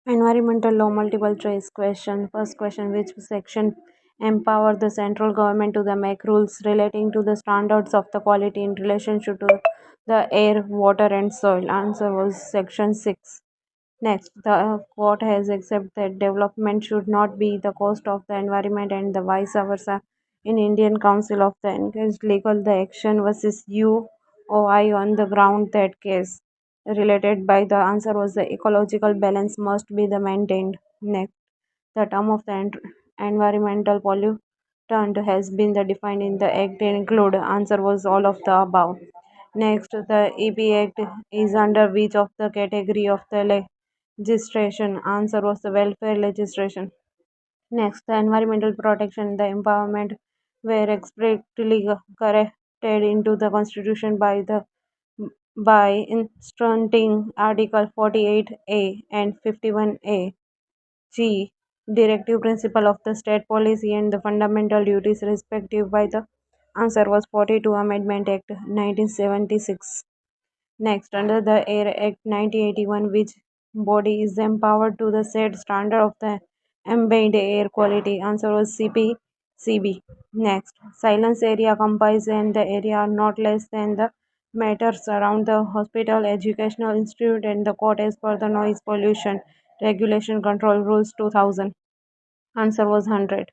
Environmental law multiple choice question. First question: which section empower the central government to the make rules relating to the standards of the quality in relationship to the air, water, and soil? Answer was section 6. Next, the court has accepted that development should not be the cost of the environment and the vice versa. In Indian Council of the Engaged Legal, the action versus UOI on the ground that case related by the answer was the ecological balance must be the maintained. Next, the term of the environmental pollutant has been the defined in the act and include answer was all of the above. Next, the EP Act is under which of the category of the legislation? Answer was the welfare legislation. Next, the environmental protection and the empowerment were expressly corrected into the constitution by instructing Article 48A and 51A G directive principle of the state policy and the fundamental duties respective by the answer was 42 Amendment Act 1976. Next, under the Air Act 1981, which body is empowered to the set standard of the ambient air quality? Answer was CPCB. Next, silence area comprise and the area not less than the matters around the hospital, educational institute, and the court as per the noise pollution regulation control rules 2000. Answer was 100.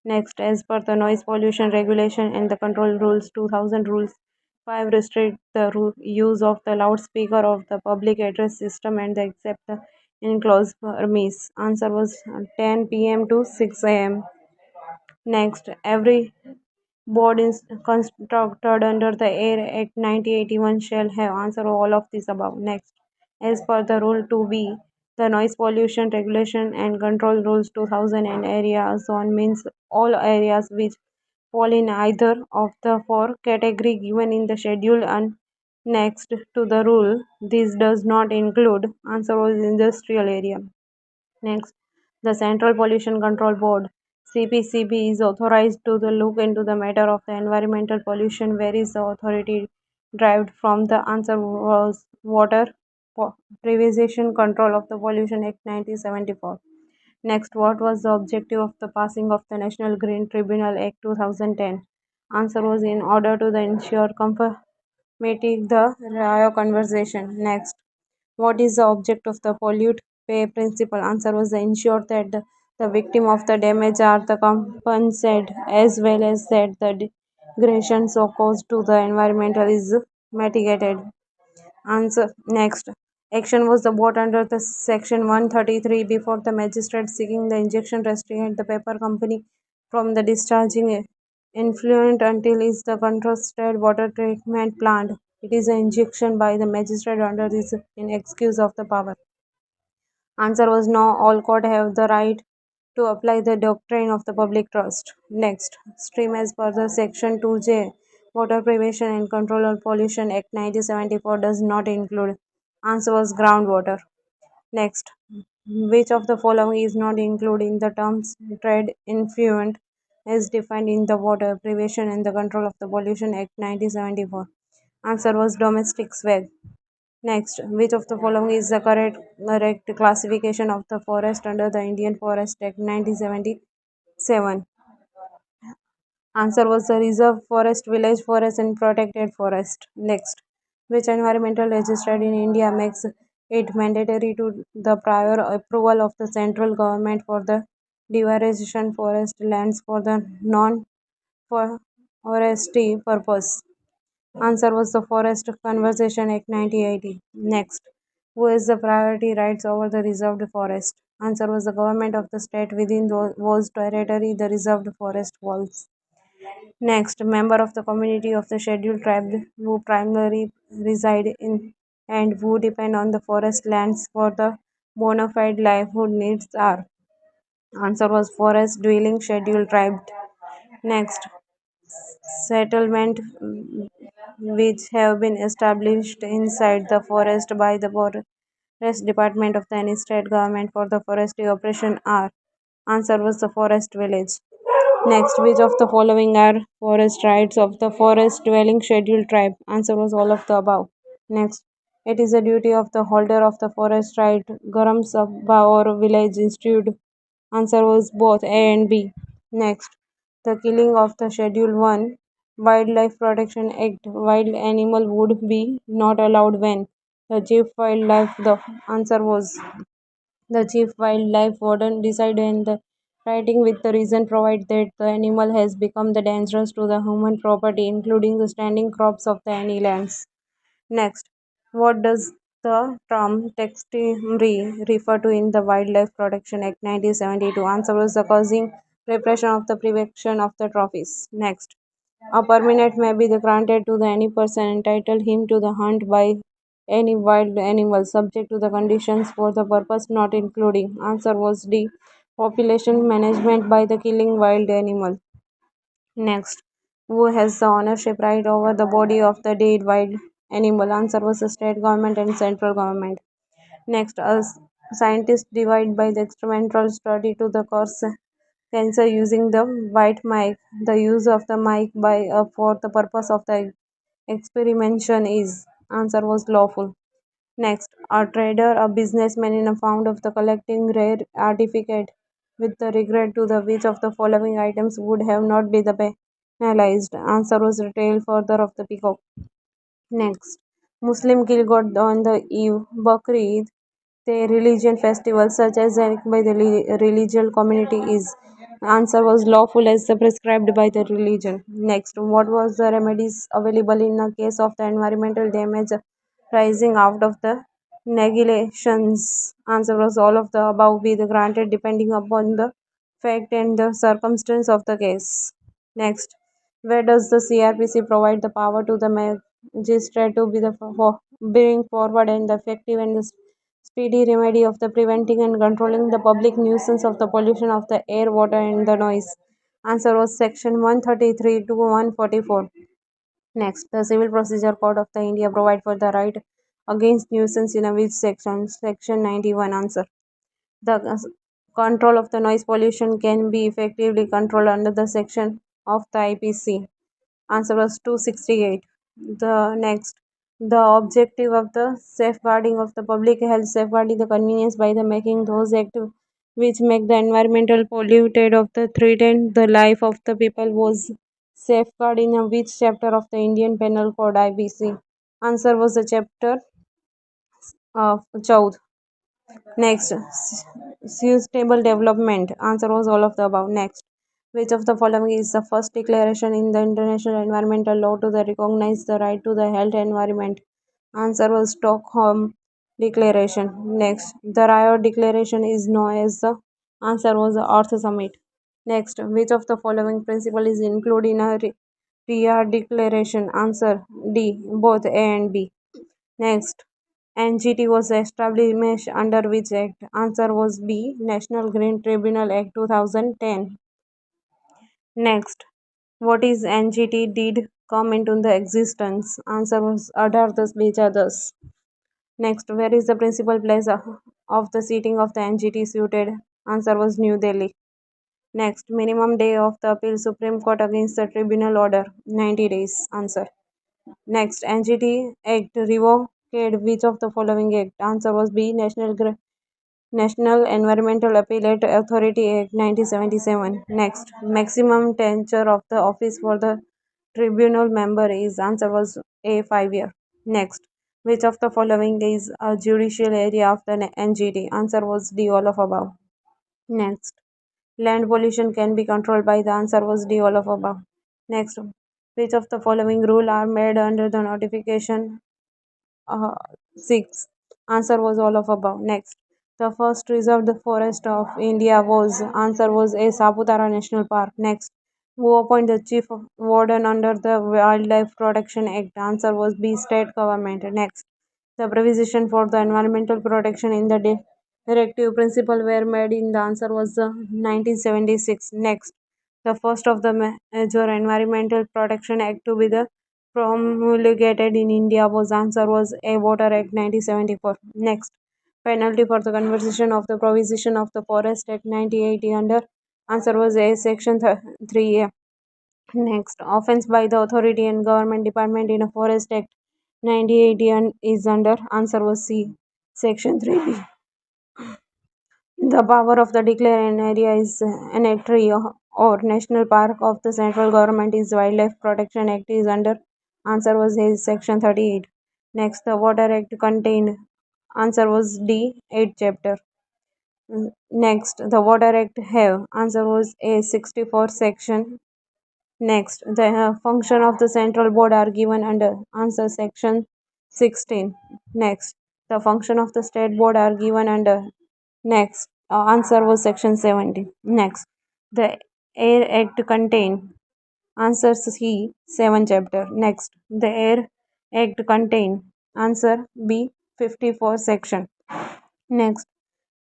Next, as per the noise pollution regulation and the control rules 2000 rules 5 restrict the use of the loudspeaker of the public address system and the except the enclosed premise. Answer was 10 p.m. to 6 a.m. Next, every board is constructed under the Air Act 1981 shall have answer all of this above. Next, as per the rule 2B, the noise pollution regulation and control rules 2000 and area zone means all areas which fall in either of the four category given in the schedule and next to the rule. This does not include answer was industrial area. Next, the Central Pollution Control Board (CPCB) is authorized to the look into the matter of the environmental pollution. Where is the authority derived from? The answer was Water Prevention Control of the Pollution Act 1974. Next, what was the objective of the passing of the National Green Tribunal Act 2010? Answer was in order to the ensure conformity the Rio conversation. Next, what is the object of the pollute pay principle? Answer was the ensure that the victim of the damage are the compensated as well as that the degradation so caused to the environmental is mitigated. Answer next. Action was the brought under the section 133 before the magistrate seeking the injunction restraint the paper company from the discharging influent until is the contrasted water treatment plant. It is an injunction by the magistrate under this in excuse of the power. Answer was no. All court have the right to apply the doctrine of the public trust. Next, stream as per the section 2J, Water Prevention and Control of Pollution Act 1974 does not include. Answer was groundwater. Next, which of the following is not included in the terms trade influent as defined in the Water Prevention and the Control of the Pollution Act 1974? Answer was domestic swag. Next, which of the following is the correct classification of the forest under the Indian Forest Act 1977? Answer was the reserve forest, village forest, and protected forest. Next, which environmental legislation in India makes it mandatory to the prior approval of the central government for the deforestation forest lands for the non-forestry purpose? Answer was the Forest Conservation Act 1980. Next, who has the priority rights over the reserved forest? Answer was the government of the state within whose territory the reserved forest falls. Next, member of the community of the scheduled tribe who primarily reside in and who depend on the forest lands for the bona fide livelihood needs are. Answer was forest dwelling scheduled tribe. Next, settlement which have been established inside the forest by the forest department of the any state government for the forestry operation are. Answer was the forest village. Next, which of the following are forest rights of the forest dwelling scheduled tribe? Answer was all of the above. Next, It is a duty of the holder of the forest right, Garam Sabha or village institute. Answer was both A and B. Next, the killing of the Schedule 1 Wildlife Protection Act. Wild animal would be not allowed when the chief wildlife. The answer was the chief wildlife warden decided in the writing with the reason provided that the animal has become the dangerous to the human property, including the standing crops of the any lands. Next, what does the term taxidermy refer to in the Wildlife Protection Act 1972? Answer was the causing repression of the prevention of the trophies. Next, a permit may be granted to the any person entitled him to the hunt by any wild animal subject to the conditions for the purpose not including. Answer was D. Population management by the killing wild animal. Next, who has the ownership right over the body of the dead wild animal? Answer was the state government and central government. Next, scientists divide by the experimental study to the cause cancer using the white mic. The use of the mic by for the purpose of the experimentation is answer was lawful. Next, a trader, a businessman in a fond of the collecting rare artifact with the regret to the which of the following items would have not been the penalized. Answer was retail further of the peacock. Next, Muslim kill god on the eve Bakri the religion festivals such as by the religious community is answer was lawful as the prescribed by the religion. Next, what was the remedies available in a case of the environmental damage rising out of the neglections? Answer was all of the above be the granted depending upon the fact and the circumstance of the case. Next, where does the CRPC provide the power to the magistrate to be the bring forward and the effective and the speedy remedy of the preventing and controlling the public nuisance of the pollution of the air, water, and the noise? Answer was section 133 to 144. Next, the Civil Procedure Code of the India provide for the right against nuisance in a which section? Section 91. Answer. The control of the noise pollution can be effectively controlled under the section of the IPC. Answer was 268. The next, the objective of the safeguarding of the public health, safeguarding the convenience by the making those acts which make the environmental polluted of the threaten the life of the people was safeguard in a which chapter of the Indian Penal Code IPC? Answer was the chapter of 14. Next, sustainable development. Answer was all of the above. Next, which of the following is the first declaration in the international environmental law to the recognize the right to the health environment? Answer was Stockholm Declaration. Next, the Rio Declaration is known as the answer was the Earth Summit. Next, which of the following principle is included in a Rio Declaration? Answer D. Both A and B. Next, NGT was established under which act? Answer was B. National Green Tribunal Act 2010. Next, what is NGT did come into the existence? Answer was 1810. Next, where is the principal place of the seating of the NGT suited? Answer was New Delhi. Next, minimum day of the appeal Supreme Court against the tribunal order 90 days. Answer. Next, NGT Act revoked which of the following act? Answer was B. National Environmental Appellate Authority Act 1977. Next, maximum tenure of the office for the tribunal member is answer was A 5 year. Next, which of the following is a judicial area of the NGT? Answer was D all of above. Next, land pollution can be controlled by the answer was D all of above. Next, which of the following rule are made under the notification 6? Answer was all of above. Next, the first reserved forest of India was answer was A Saputara National Park. Next, who appoint the chief warden under the Wildlife Protection Act? Answer was B state government. Next, the provision for the environmental protection in the directive principle were made in the answer was the 1976. Next, the first of the major environmental protection act to be the promulgated in India was answer was a Water Act 1974. Next, penalty for the conversion of the provision of the Forest Act 1980 under answer was A section 3A. Next, offense by the authority and government department in a forest act 98 is under? Answer was C. Section 3B. The power of the declare an area is an area or national park of the central government is Wildlife Protection Act is under? Answer was A. Section 38. Next, the Water Act contained? Answer was D. 8 chapter. Next, the Water Act have? Answer was A. 64 section. Next, the function of the central board are given under? Answer section 16. Next, the function of the state board are given under? Next, answer was section 70. Next, the Air Act contain? Answer C. 7 chapter. Next, the Air Act contain? Answer B. 54 section. Next,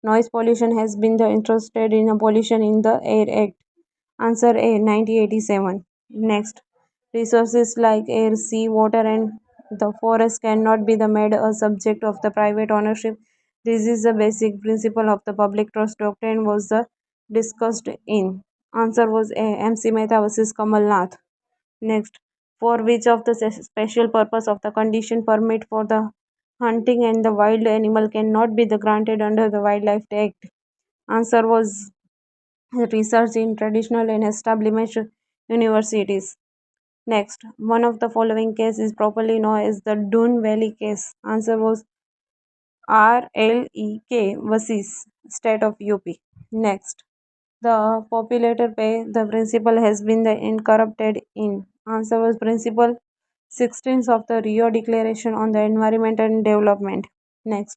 noise pollution has been the interested in a pollution in the Air Act. Answer A. 1987. Next, resources like air, sea, water, and the forest cannot be the made a subject of the private ownership. This is the basic principle of the public trust doctrine was the discussed in. Answer was A. MC Mehta versus Kamal Nath. Next, for which of the special purpose of the condition permit for the hunting and the wild animal cannot be the granted under the Wildlife Act. Answer was research in traditional and established universities. Next, one of the following case is properly known as the Dune Valley case. Answer was RLEK versus State of UP. Next, the populator pay the principle has been the incorrupted in. Answer was principle 16th of the Rio Declaration on the Environment and Development. Next,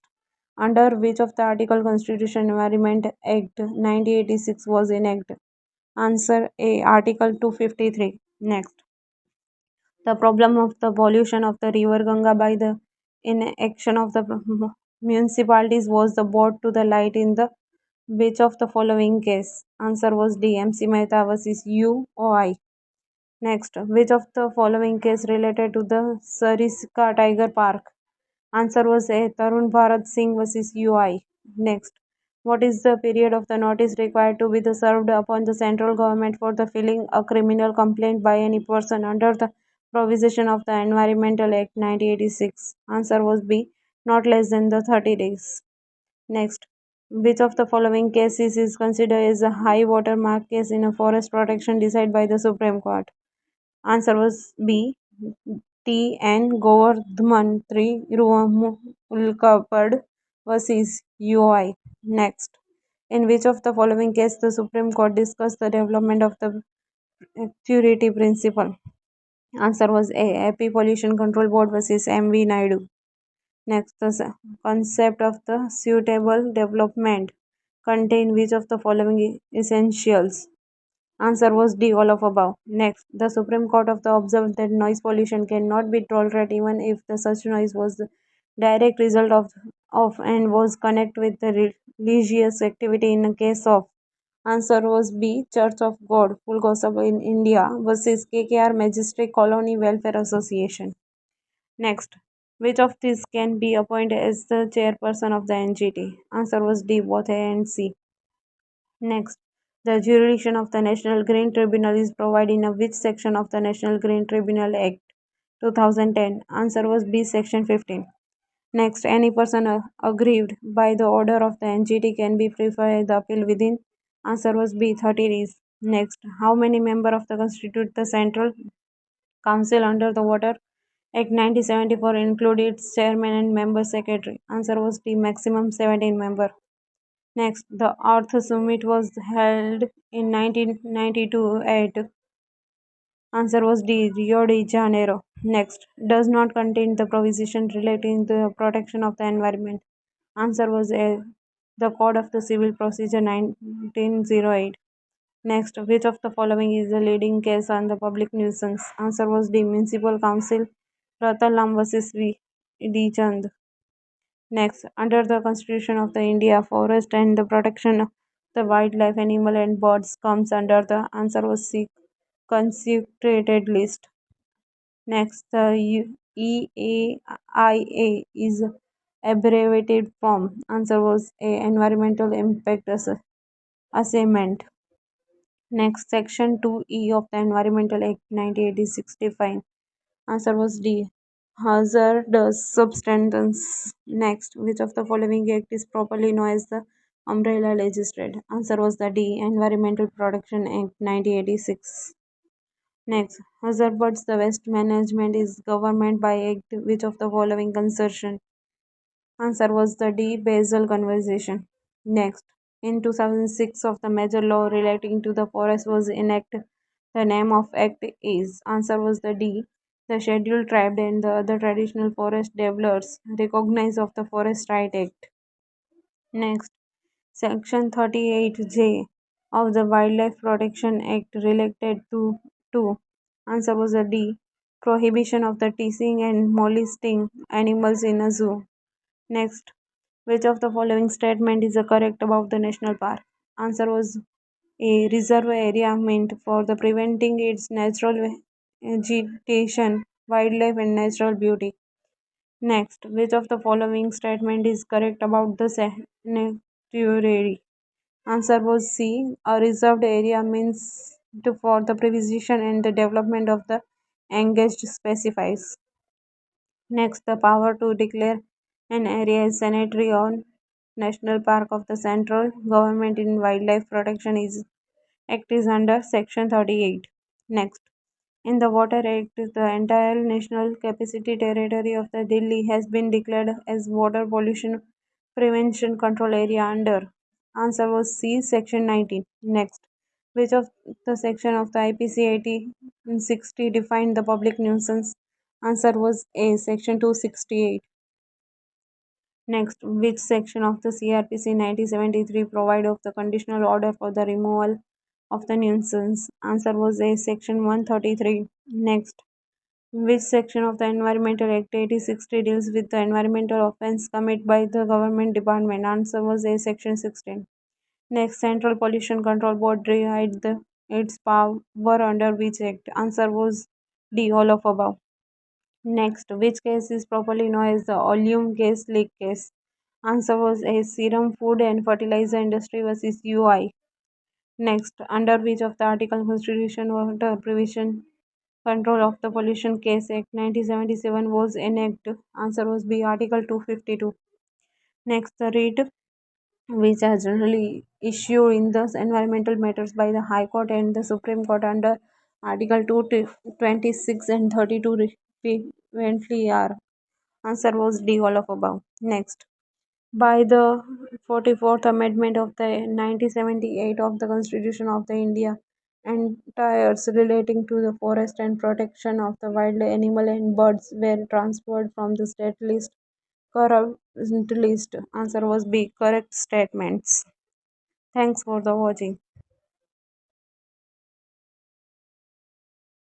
under which of the article Constitution Environment Act 1986 was enacted? Answer A. Article 253. Next, the problem of the pollution of the river Ganga by the inaction of the municipalities was the brought to the light in the which of the following case? Answer was D. MC Mehta versus UOI. Next, which of the following case related to the Sariska Tiger Park? Answer was A. Tarun Bharat Singh versus UI. Next, what is the period of the notice required to be the served upon the central government for the filing a criminal complaint by any person under the provision of the Environmental Act 1986? Answer was B. Not less than the 30 days. Next, which of the following cases is considered as a high water mark case in a forest protection decided by the Supreme Court? Answer was B. T. N. Govardhan 3 Ruamulkapad versus UI. Next, in which of the following case the Supreme Court discussed the development of the purity principle? Answer was A. AP Pollution Control Board versus MV Naidu. Next, the concept of the suitable development contain which of the following essentials? Answer was D. All of above. Next, the Supreme Court of the observed that noise pollution cannot be tolerated even if the such noise was the direct result of and was connected with the religious activity in a case of. Answer was B. Church of God, Full Gospel in India versus KKR Majestic Colony Welfare Association. Next, which of these can be appointed as the chairperson of the NGT? Answer was D. Both A and C. Next, the jurisdiction of the National Green Tribunal is provided in a which section of the National Green Tribunal Act 2010? Answer was B. Section 15. Next, any person aggrieved by the order of the NGT can be preferred the appeal within. Answer was B. 30 days. Next, how many members of the constitute the Central Council under the Water Act 1974 include its chairman and member secretary? Answer was D. Maximum 17 member. Next, the Earth Summit was held in 1992 at. Answer was D. Rio de Janeiro. Next, does not contain the provision relating to the protection of the environment. Answer was A. The Code of the Civil Procedure 1908. Next, which of the following is the leading case on the public nuisance? Answer was D. Municipal Council Ratalam versus V. D. Chand. Next, under the Constitution of the India, forest and the protection of the wildlife, animal and birds comes under the. Answer was C. Consecrated list. Next, the EAIA is abbreviated from. Answer was A. Environmental Impact Assessment. Next, Section 2E of the Environmental Act 1986 define. Answer was D. hazardous substance. Next, which of the following act is properly known as the umbrella legislation? Answer was the D. Environmental Protection Act 1986. Next, hazardous the waste management is government by act which of the following consortium? Answer was the D. Basel Convention. Next, in 2006 of the major law relating to the forest was enacted. The name of act is. Answer was the D. The Scheduled Tribe and the other traditional forest developers recognize of the Forest Right Act. Next, Section 38J of the Wildlife Protection Act related to. Answer was a D. Prohibition of the teasing and molesting animals in a zoo. Next, which of the following statement is correct about the national park? Answer was A. Reserve area meant for the preventing its natural vegetation, wildlife and natural beauty. Next, which of the following statement is correct about the sanctuary? Answer was C. A reserved area means for the preservation and the development of the engaged species. Next, the power to declare an area as sanitary or national park of the central government in wildlife protection is act is under section 38. Next, in the Water Act, the entire national capacity territory of the Delhi has been declared as water pollution prevention control area under. Answer was C, section 19. Next, which of the section of the IPC 1860 defined the public nuisance? Answer was A, section 268. Next, which section of the CRPC 1973 provide of the conditional order for the removal of the nuisance? Answer was A, section 133. Next, which section of the Environmental Act 8060 deals with the environmental offence committed by the government department? Answer was A, section 16. Next, Central Pollution Control Board derived its power under which act? Answer was D, all of above. Next, which case is properly known as the oleum gas leak case? Answer was A, Serum Food and Fertilizer Industry versus UI. Next, under which of the article Constitution Water Prevention Control of the Pollution Case Act 1977 was enacted? Answer was B, Article 252. Next, the writ which are generally issued in the environmental matters by the High Court and the Supreme Court under Article 226 and 32 respectively are. Answer was D, all of above. Next, by the 44th Amendment of the 1978 of the Constitution of the India, entires relating to the forest and protection of the wild animal and birds were transferred from the state list current list. Answer was B, correct statements. Thanks for the watching.